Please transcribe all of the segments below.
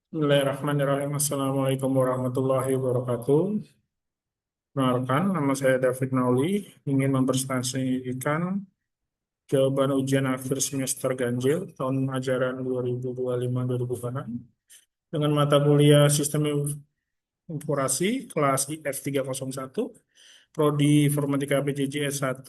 Bismillahirrahmanirrahim. Assalamualaikum warahmatullahi wabarakatuh. Perkenalkan, nama saya David Nauli, ingin mempresentasikan jawaban ujian akhir semester ganjil tahun ajaran 2025-2026 dengan mata kuliah Sistem Informasi kelas IF 301, Prodi Informatika PJJ S1,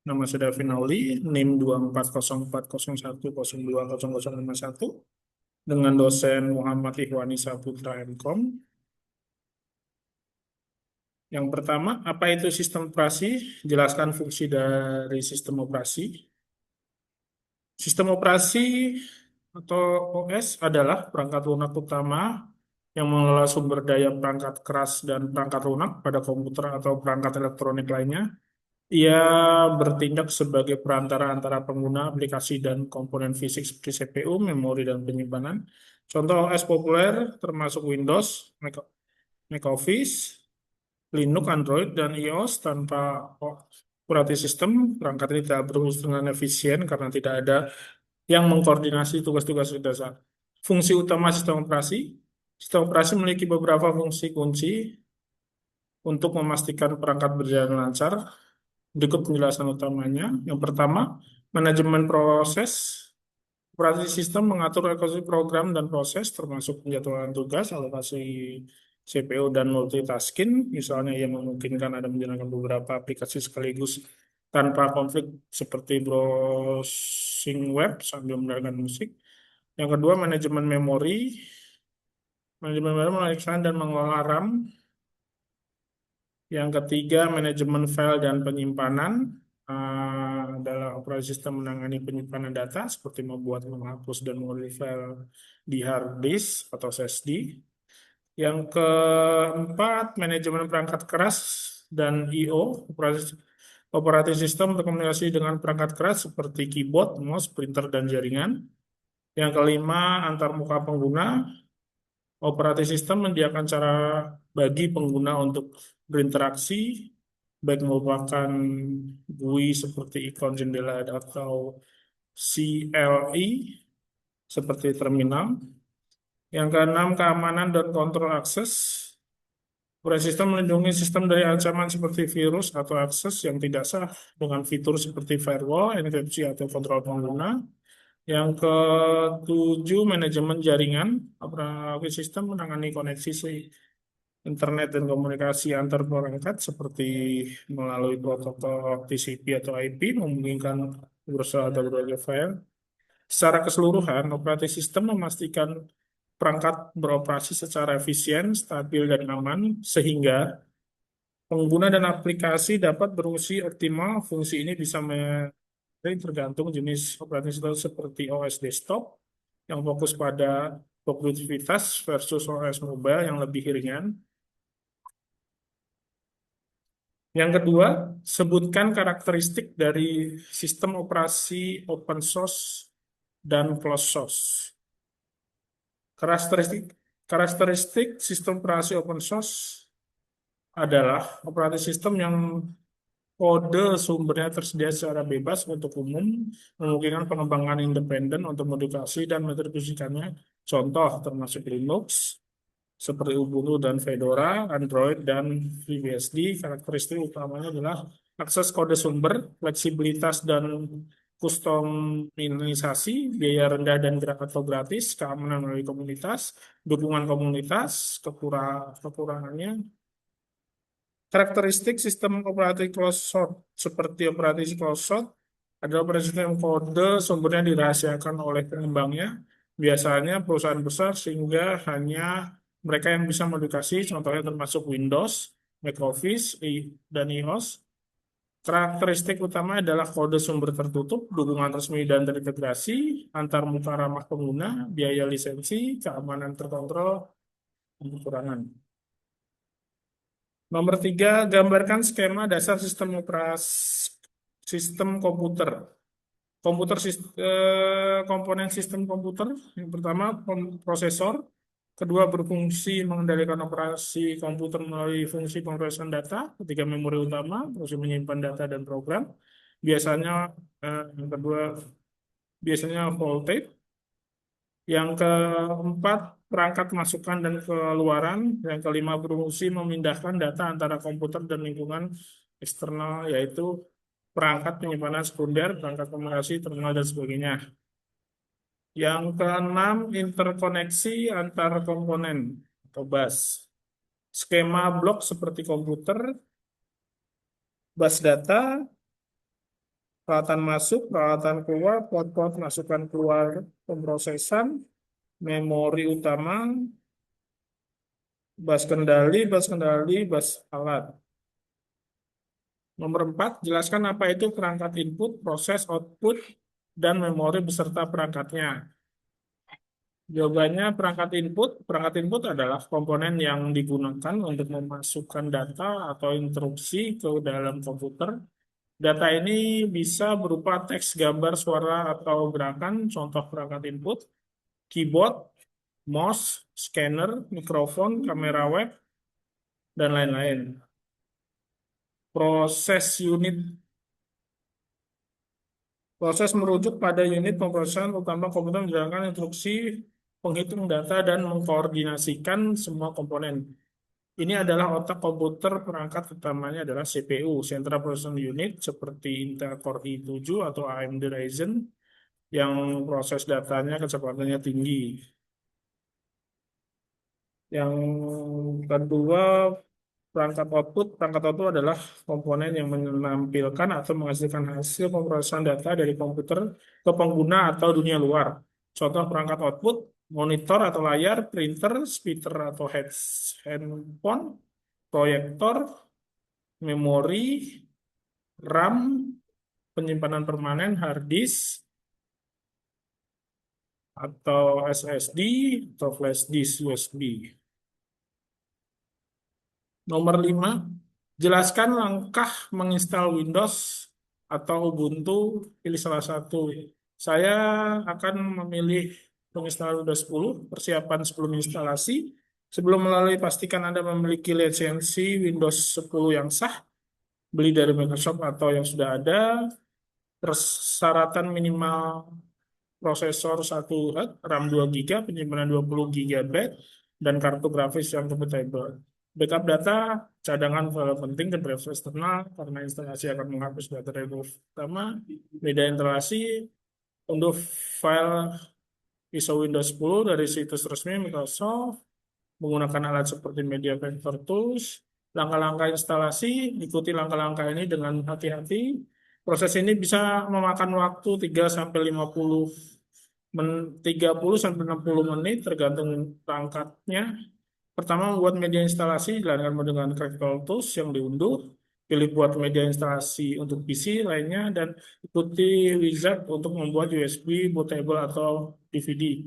nama saya David Nauli, NIM 240401021020051 dengan dosen Muhammad Ihwani Saputra MKOM. Yang pertama, apa itu sistem operasi? Jelaskan fungsi dari sistem operasi. Sistem operasi atau OS adalah perangkat lunak utama yang mengelola sumber daya perangkat keras dan perangkat lunak pada komputer atau perangkat elektronik lainnya. Ia bertindak sebagai perantara antara pengguna aplikasi dan komponen fisik seperti CPU, memori, dan penyimpanan. Contoh OS populer termasuk Windows, macOS, Linux, Android, dan iOS. Tanpa operating system, perangkat ini tidak berfungsi dengan efisien karena tidak ada yang mengkoordinasi tugas-tugas dasar. Fungsi utama sistem operasi. Sistem operasi memiliki beberapa fungsi kunci untuk memastikan perangkat berjalan lancar. Berikut penjelasan utamanya. Yang pertama, manajemen proses. Operasi sistem mengatur ekosistem program dan proses, termasuk penjadwalan tugas, alokasi CPU, dan multitasking. Misalnya yang memungkinkan ada menjalankan beberapa aplikasi sekaligus tanpa konflik seperti browsing web sambil mendengarkan musik. Yang kedua, manajemen memori. Manajemen memori mengalihkan dan mengelola RAM. Yang ketiga, manajemen file dan penyimpanan. Adalah operasi sistem menangani penyimpanan data seperti membuat, menghapus, dan mengulik file di hard disk atau SSD. Yang keempat, manajemen perangkat keras dan I/O, operating system berkomunikasi dengan perangkat keras seperti keyboard, mouse, printer, dan jaringan. Yang kelima, antar muka pengguna, operating system menyediakan cara bagi pengguna untuk berinteraksi, baik merupakan GUI seperti ikon jendela atau CLI seperti terminal. Yang keenam, keamanan dan kontrol akses. Operasi sistem melindungi sistem dari ancaman seperti virus atau akses yang tidak sah dengan fitur seperti firewall, enkripsi, atau kontrol pengguna. Yang ketujuh, manajemen jaringan. Operasi sistem menangani koneksi internet dan komunikasi antar perangkat seperti melalui protokol TCP atau IP, memungkinkan berusaha atau berbagai file. Secara keseluruhan, operating system memastikan perangkat beroperasi secara efisien, stabil, dan aman, sehingga pengguna dan aplikasi dapat berfungsi optimal. Fungsi ini bisa tergantung jenis operating system seperti OS desktop yang fokus pada produktivitas versus OS mobile yang lebih ringan. Yang kedua, sebutkan karakteristik dari sistem operasi open source dan closed source. Karakteristik karakteristik sistem operasi open source adalah operating system yang kode sumbernya tersedia secara bebas untuk umum, memungkinkan pengembangan independen untuk modifikasi dan mendistribusikannya. Contoh termasuk Linux, seperti Ubuntu dan Fedora, Android, dan FreeBSD. Karakteristik utamanya adalah akses kode sumber, fleksibilitas dan kustomisasi, biaya rendah dan atau gratis, keamanan melalui komunitas, dukungan komunitas, kekurangannya. Karakteristik sistem operating closed source seperti operating closed source adalah operasi sistem kode sumbernya dirahasiakan oleh pengembangnya, biasanya perusahaan besar sehingga hanya mereka yang bisa modifikasi, contohnya termasuk Windows, macOS, dan iOS. Karakteristik utama adalah kode sumber tertutup, dukungan resmi dan terintegrasi, antar muka ramah pengguna, biaya lisensi, keamanan terkontrol, dan kekurangan. Nomor tiga, gambarkan skema dasar sistem operasi sistem komputer. Komponen sistem komputer. Yang pertama, prosesor. Kedua, berfungsi mengendalikan operasi komputer melalui fungsi pemrosesan data. Ketiga, memori utama, fungsi menyimpan data dan program. Biasanya, yang kedua, biasanya voltage. Yang keempat, perangkat masukan dan keluaran. Yang kelima, berfungsi memindahkan data antara komputer dan lingkungan eksternal, yaitu perangkat penyimpanan sekunder, perangkat komunikasi, terminal, dan sebagainya. Yang keenam, interkoneksi antar komponen atau bus. Skema blok seperti komputer, bus data, peralatan masuk, peralatan keluar, port-port masukan keluar pemrosesan, memori utama, bus kendali, bus alat. Nomor 4, jelaskan apa itu perangkat input, proses, output, dan memori beserta perangkatnya. Jawabannya perangkat input adalah komponen yang digunakan untuk memasukkan data atau instruksi ke dalam komputer. Data ini bisa berupa teks, gambar, suara, atau gerakan. Contoh perangkat input, keyboard, mouse, scanner, mikrofon, kamera web, dan lain-lain. Proses unit Proses merujuk pada unit pemrosesan utama komputer menjalankan instruksi, penghitung data, dan mengkoordinasikan semua komponen. Ini adalah otak komputer, perangkat utamanya adalah CPU, Central Processing Unit, seperti Intel Core i7 atau AMD Ryzen, yang proses datanya kecepatannya tinggi. Yang kedua, perangkat output adalah komponen yang menampilkan atau menghasilkan hasil pemrosesan data dari komputer ke pengguna atau dunia luar. Contoh perangkat output, monitor atau layar, printer, speaker atau handphone, proyektor, memori, RAM, penyimpanan permanen, hard disk, atau SSD, atau flash disk USB. Nomor 5, jelaskan langkah menginstal Windows atau Ubuntu, pilih salah satu. Saya akan memilih menginstal Windows 10, persiapan sebelum instalasi. Sebelum melalui, pastikan Anda memiliki lisensi Windows 10 yang sah, beli dari Microsoft atau yang sudah ada. Persyaratan minimal prosesor 1 Hz, RAM 2 GB, penyimpanan 20 GB, dan kartu grafis yang kompatibel. Backup data, cadangan file penting ke drive eksternal karena instalasi akan menghapus data drive utama. Media instalasi, unduh file ISO Windows 10 dari situs resmi Microsoft, menggunakan alat seperti Media Vector Tools. Langkah-langkah instalasi, ikuti langkah-langkah ini dengan hati-hati. Proses ini bisa memakan waktu 30 sampai 60 menit tergantung perangkatnya. Pertama, membuat media instalasi, jalankan dengan Critical Tools yang diunduh. Pilih buat media instalasi untuk PC lainnya dan ikuti wizard untuk membuat USB, bootable, atau DVD.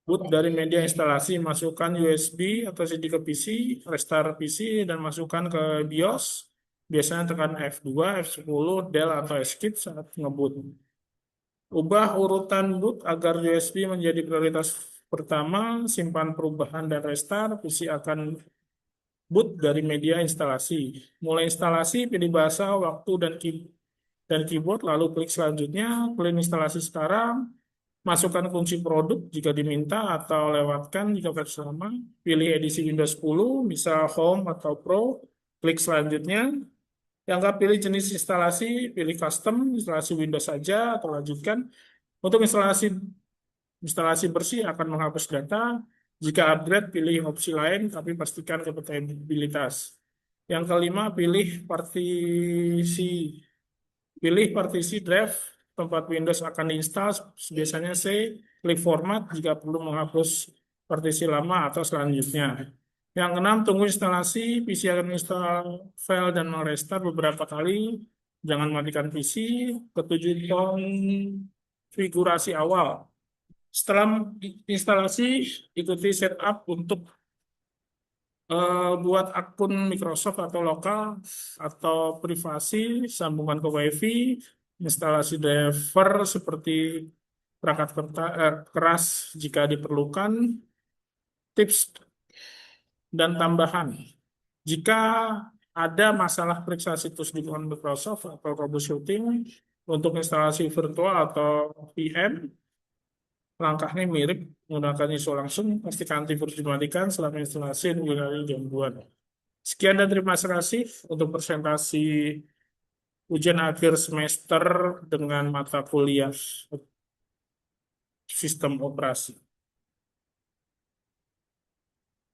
Boot dari media instalasi, masukkan USB atau CD ke PC, restart PC, dan masukkan ke BIOS. Biasanya tekan F2, F10, Del, atau Escape saat ngebut. Ubah urutan boot agar USB menjadi prioritas pertama, simpan perubahan dan restart, PC akan boot dari media instalasi. Mulai instalasi, pilih bahasa, waktu, dan keyboard, lalu klik selanjutnya, klik instalasi sekarang, masukkan kunci produk jika diminta atau lewatkan jika versi lama, pilih edisi Windows 10, misal Home atau Pro, klik selanjutnya. Yang nggak pilih jenis instalasi, pilih custom, instalasi Windows saja, atau lanjutkan. Untuk instalasi instalasi bersih akan menghapus data. Jika upgrade, pilih opsi lain, tapi pastikan kompatibilitas. Yang kelima, pilih partisi drive tempat Windows akan diinstal. Biasanya C, klik format jika perlu menghapus partisi lama atau selanjutnya. Yang keenam, tunggu instalasi. PC akan install file dan merestart beberapa kali. Jangan matikan PC. Ketujuh, konfigurasi awal. Setelah instalasi, ikuti setup untuk buat akun Microsoft atau lokal atau privasi, sambungan ke WiFi, instalasi driver seperti perangkat keras jika diperlukan, tips dan tambahan. Jika ada masalah, periksa situs dukungan Microsoft atau troubleshooting untuk instalasi virtual atau VM. Langkahnya mirip, menggunakan ISO langsung, pastikan antivirus dimatikan selama instalasi dan menghindari gangguan. Sekian dan terima kasih untuk presentasi ujian akhir semester dengan mata kuliah sistem operasi.